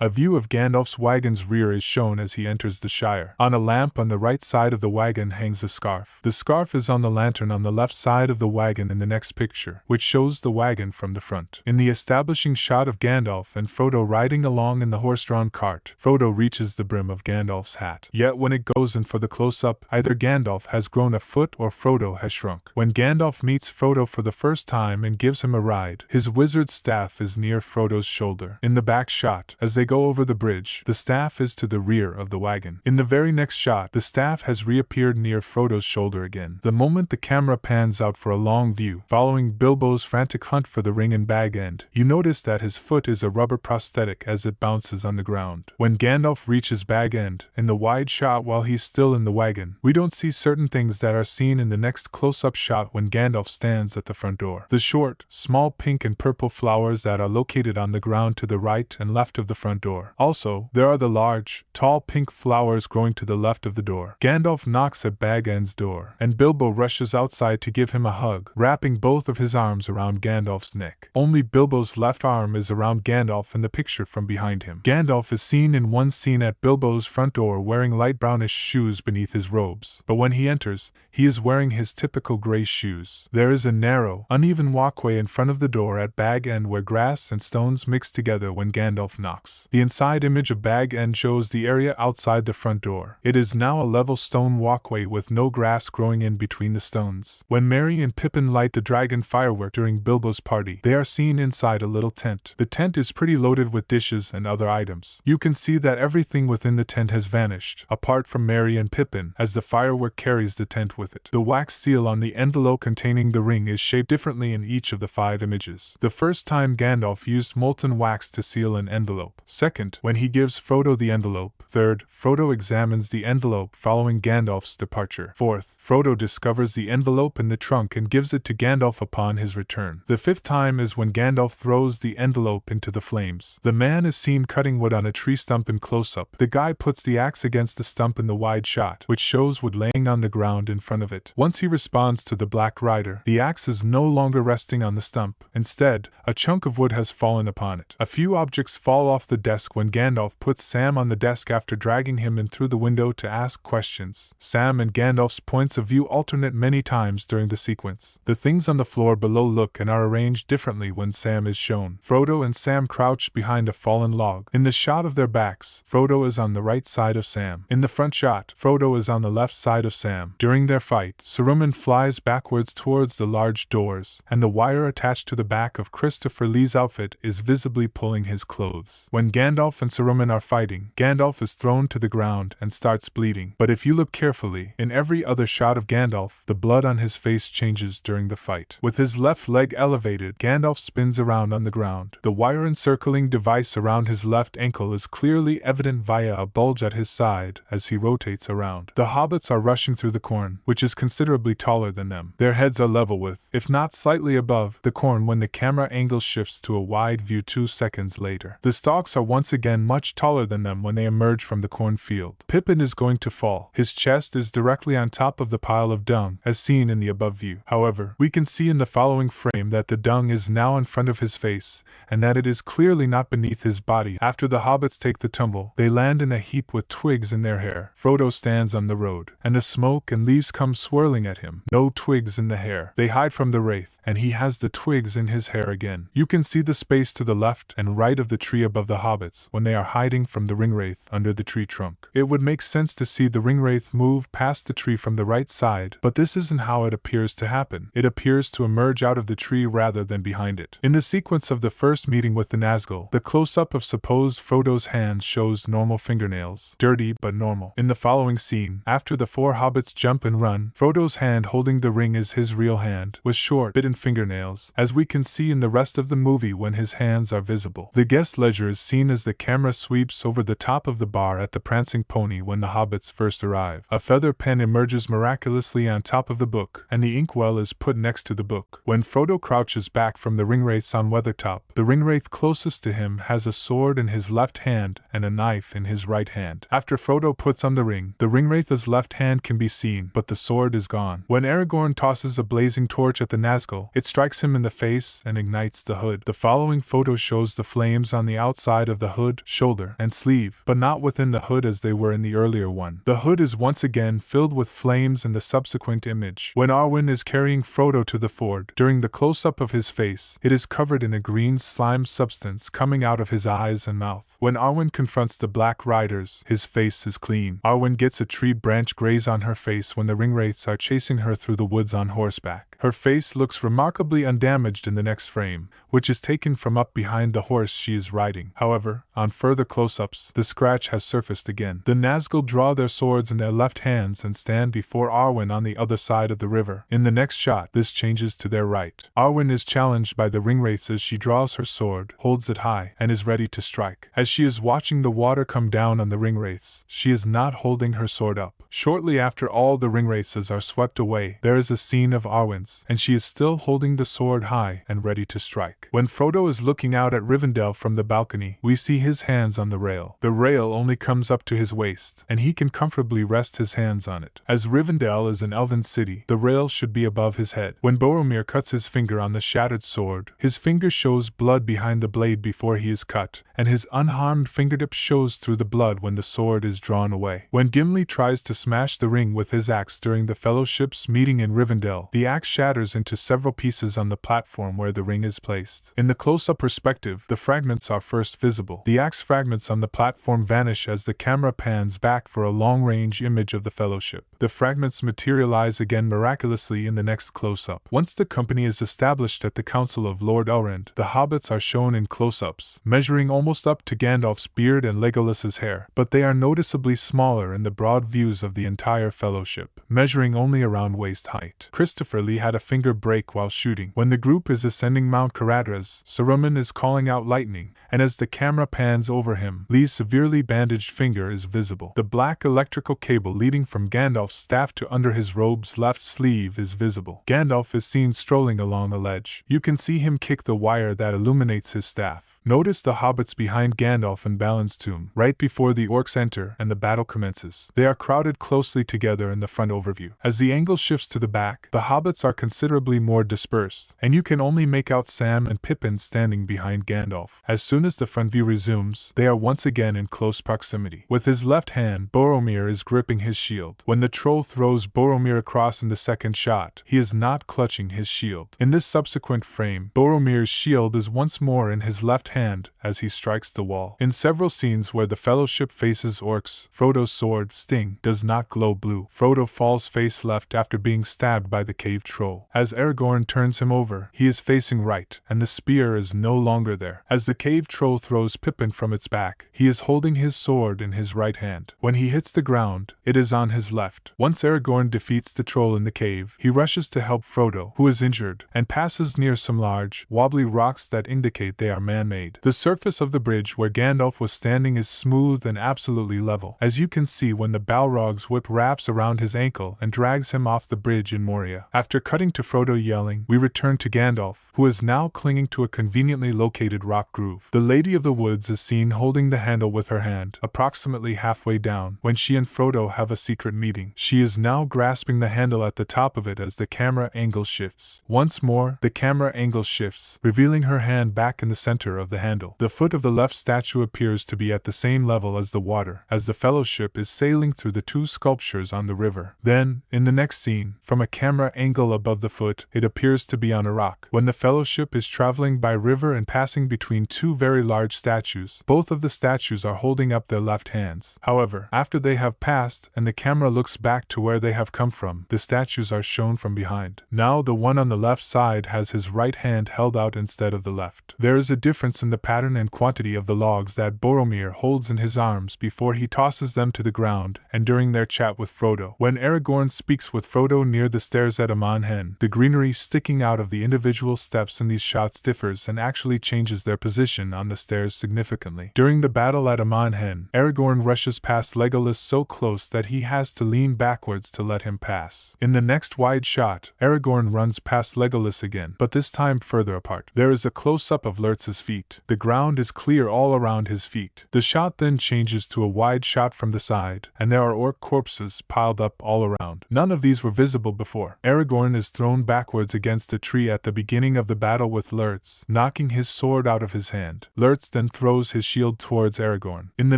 A view of Gandalf's wagon's rear is shown as he enters the Shire. On a lamp on the right side of the wagon hangs a scarf. The scarf is on the lantern on the left side of the wagon in the next picture, which shows the wagon from the front. In the establishing shot of Gandalf and Frodo riding along in the horse-drawn cart, Frodo reaches the brim of Gandalf's hat. Yet when it goes in for the close-up, either Gandalf has grown a foot or Frodo has shrunk. When Gandalf meets Frodo for the first time and gives him a ride, his wizard's staff is near Frodo's shoulder. In the back shot, as they go over the bridge, the staff is to the rear of the wagon. In the very next shot, the staff has reappeared near Frodo's shoulder again. The moment the camera pans out for a long view, following Bilbo's frantic hunt for the ring in Bag End, you notice that his foot is a rubber prosthetic as it bounces on the ground. When Gandalf reaches Bag End, in the wide shot while he's still in the wagon, we don't see certain things that are seen in the next close-up shot when Gandalf stands at the front door. The short, small pink and purple flowers that are located on the ground to the right and left of the front door. Also, there are the large, tall pink flowers growing to the left of the door. Gandalf knocks at Bag End's door, and Bilbo rushes outside to give him a hug, wrapping both of his arms around Gandalf's neck. Only Bilbo's left arm is around Gandalf in the picture from behind him. Gandalf is seen in one scene at Bilbo's front door wearing light brownish shoes beneath his robes, but when he enters, he is wearing his typical gray shoes. There is a narrow, uneven walkway in front of the door at Bag End where grass and stones mix together when Gandalf knocks. The inside image of Bag End shows the area outside the front door. It is now a level stone walkway with no grass growing in between the stones. When Merry and Pippin light the dragon firework during Bilbo's party, they are seen inside a little tent. The tent is pretty loaded with dishes and other items. You can see that everything within the tent has vanished, apart from Merry and Pippin, as the firework carries the tent with it. The wax seal on the envelope containing the ring is shaped differently in each of the 5 images. The first time Gandalf used molten wax to seal an envelope. Second, when he gives Frodo the envelope. Third, Frodo examines the envelope following Gandalf's departure. Fourth, Frodo discovers the envelope in the trunk and gives it to Gandalf upon his return. The 5th time is when Gandalf throws the envelope into the flames. The man is seen cutting wood on a tree stump in close-up. The guy puts the axe against the stump in the wide shot, which shows wood laying on the ground in front of it. Once he responds to the Black Rider, the axe is no longer resting on the stump. Instead, a chunk of wood has fallen upon it. A few objects fall off the desk when Gandalf puts Sam on the desk after dragging him in through the window to ask questions. Sam and Gandalf's points of view alternate many times during the sequence. The things on the floor below look and are arranged differently when Sam is shown. Frodo and Sam crouch behind a fallen log. In the shot of their backs, Frodo is on the right side of Sam. In the front shot, Frodo is on the left side of Sam. During their fight, Saruman flies backwards towards the large doors, and the wire attached to the back of Christopher Lee's outfit is visibly pulling his clothes. When Gandalf and Saruman are fighting, Gandalf is thrown to the ground and starts bleeding. But if you look carefully, in every other shot of Gandalf, the blood on his face changes during the fight. With his left leg elevated, Gandalf spins around on the ground. The wire encircling device around his left ankle is clearly evident via a bulge at his side as he rotates around. The hobbits are rushing through the corn, which is considerably taller than them. Their heads are level with, if not slightly above, the corn when the camera angle shifts to a wide view 2 seconds later. The stalks are once again much taller than them when they emerge from the cornfield. Pippin is going to fall. His chest is directly on top of the pile of dung, as seen in the above view. However, we can see in the following frame that the dung is now in front of his face, and that it is clearly not beneath his body. After the hobbits take the tumble, they land in a heap with twigs in their hair. Frodo stands on the road, and the smoke and leaves come swirling at him. No twigs in the hair. They hide from the wraith, and he has the twigs in his hair again. You can see the space to the left and right of the tree above the hobbits when they are hiding from the ringwraith under the tree trunk. It would make sense to see the ringwraith move past the tree from the right side, but this isn't how it appears to happen. It appears to emerge out of the tree rather than behind it. In the sequence of the first meeting with the Nazgul, the close-up of supposed Frodo's hands shows normal fingernails, dirty but normal. In the following scene, after the 4 hobbits jump and run, Frodo's hand holding the ring is his real hand, with short, bitten fingernails, as we can see in the rest of the movie when his hands are visible. The guest ledger is seen as the camera sweeps over the top of the bar at the Prancing Pony when the hobbits first arrive. A feather pen emerges miraculously on top of the book, and the inkwell is put next to the book. When Frodo crouches back from the ringwraiths on Weathertop, the ringwraith closest to him has a sword in his left hand and a knife in his right hand. After Frodo puts on the ringwraith's left hand can be seen, but the sword is gone. When Aragorn tosses a blazing torch at the Nazgul, it strikes him in the face and ignites the hood. The following photo shows the flames on the outside inside of the hood, shoulder, and sleeve, but not within the hood as they were in the earlier one. The hood is once again filled with flames in the subsequent image. When Arwen is carrying Frodo to the ford, during the close-up of his face, it is covered in a green slime substance coming out of his eyes and mouth. When Arwen confronts the Black Riders, his face is clean. Arwen gets a tree branch graze on her face when the Ringwraiths are chasing her through the woods on horseback. Her face looks remarkably undamaged in the next frame, which is taken from up behind the horse she is riding. However, on further close-ups, the scratch has surfaced again. The Nazgul draw their swords in their left hands and stand before Arwen on the other side of the river. In the next shot, this changes to their right. Arwen is challenged by the Ringwraiths as she draws her sword, holds it high, and is ready to strike. As she is watching the water come down on the Ringwraiths, she is not holding her sword up. Shortly after all the Ringwraiths are swept away, there is a scene of Arwen's, and she is still holding the sword high and ready to strike. When Frodo is looking out at Rivendell from the balcony, we see his hands on the rail. The rail only comes up to his waist, and he can comfortably rest his hands on it. As Rivendell is an elven city, the rail should be above his head. When Boromir cuts his finger on the shattered sword, his finger shows blood behind the blade before he is cut, and his unharmed fingertip shows through the blood when the sword is drawn away. When Gimli tries to smash the ring with his axe during the Fellowship's meeting in Rivendell, the axe shatters into several pieces on the platform where the ring is placed. In the close-up perspective, the fragments are first visible. The axe fragments on the platform vanish as the camera pans back for a long-range image of the Fellowship. The fragments materialize again miraculously in the next close-up. Once the company is established at the Council of Lord Elrond, the hobbits are shown in close-ups, measuring almost up to Gandalf's beard and Legolas's hair, but they are noticeably smaller in the broad views of the entire Fellowship, measuring only around waist height. Christopher Lee had a finger break while shooting. When the group is ascending Mount Caradhras, Saruman is calling out lightning, and as the camera pans over him, Lee's severely bandaged finger is visible. The black electrical cable leading from Gandalf's staff to under his robe's left sleeve is visible. Gandalf is seen strolling along a ledge. You can see him kick the wire that illuminates his staff. Notice the hobbits behind Gandalf and Balin's tomb, right before the orcs enter and the battle commences. They are crowded closely together in the front overview. As the angle shifts to the back, the hobbits are considerably more dispersed, and you can only make out Sam and Pippin standing behind Gandalf. As soon as the front view resumes, they are once again in close proximity. With his left hand, Boromir is gripping his shield. When the troll throws Boromir across in the second shot, he is not clutching his shield. In this subsequent frame, Boromir's shield is once more in his left hand as he strikes the wall. In several scenes where the Fellowship faces orcs, Frodo's sword, Sting, does not glow blue. Frodo falls face left after being stabbed by the cave troll. As Aragorn turns him over, he is facing right, and the spear is no longer there. As the cave troll throws Pippin from its back, he is holding his sword in his right hand. When he hits the ground, it is on his left. Once Aragorn defeats the troll in the cave, he rushes to help Frodo, who is injured, and passes near some large, wobbly rocks that indicate they are man-made. The surface of the bridge where Gandalf was standing is smooth and absolutely level, as you can see when the Balrog's whip wraps around his ankle and drags him off the bridge in Moria. After cutting to Frodo yelling, we return to Gandalf, who is now clinging to a conveniently located rock groove. The Lady of the Woods is seen holding the handle with her hand, approximately halfway down, when she and Frodo have a secret meeting. She is now grasping the handle at the top of it as the camera angle shifts. Once more, the camera angle shifts, revealing her hand back in the center of the handle. The foot of the left statue appears to be at the same level as the water, as the Fellowship is sailing through the two sculptures on the river. Then, in the next scene, from a camera angle above the foot, it appears to be on a rock. When the Fellowship is traveling by river and passing between two very large statues, both of the statues are holding up their left hands. However, after they have passed and the camera looks back to where they have come from, the statues are shown from behind. Now the one on the left side has his right hand held out instead of the left. There is a difference in the pattern and quantity of the logs that Boromir holds in his arms before he tosses them to the ground, and during their chat with Frodo. When Aragorn speaks with Frodo near the stairs at Amon Hen, the greenery sticking out of the individual steps in these shots differs and actually changes their position on the stairs significantly. During the battle at Amon Hen, Aragorn rushes past Legolas so close that he has to lean backwards to let him pass. In the next wide shot, Aragorn runs past Legolas again, but this time further apart. There is a close-up of Lurtz's feet. right. The ground is clear all around his feet. The shot then changes to a wide shot from the side, and there are orc corpses piled up all around. None of these were visible before. Aragorn is thrown backwards against a tree at the beginning of the battle with Lurtz, knocking his sword out of his hand. Lurtz then throws his shield towards Aragorn. In the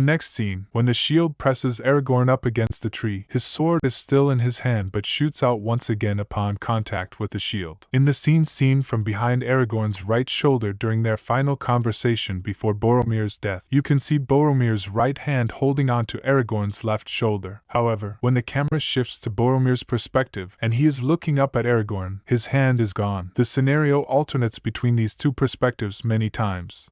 next scene, when the shield presses Aragorn up against the tree, his sword is still in his hand but shoots out once again upon contact with the shield. In the scene seen from behind Aragorn's right shoulder during their final conversation before Boromir's death, you can see Boromir's right hand holding on to Aragorn's left shoulder. However, when the camera shifts to Boromir's perspective and he is looking up at Aragorn, his hand is gone. The scenario alternates between these two perspectives many times.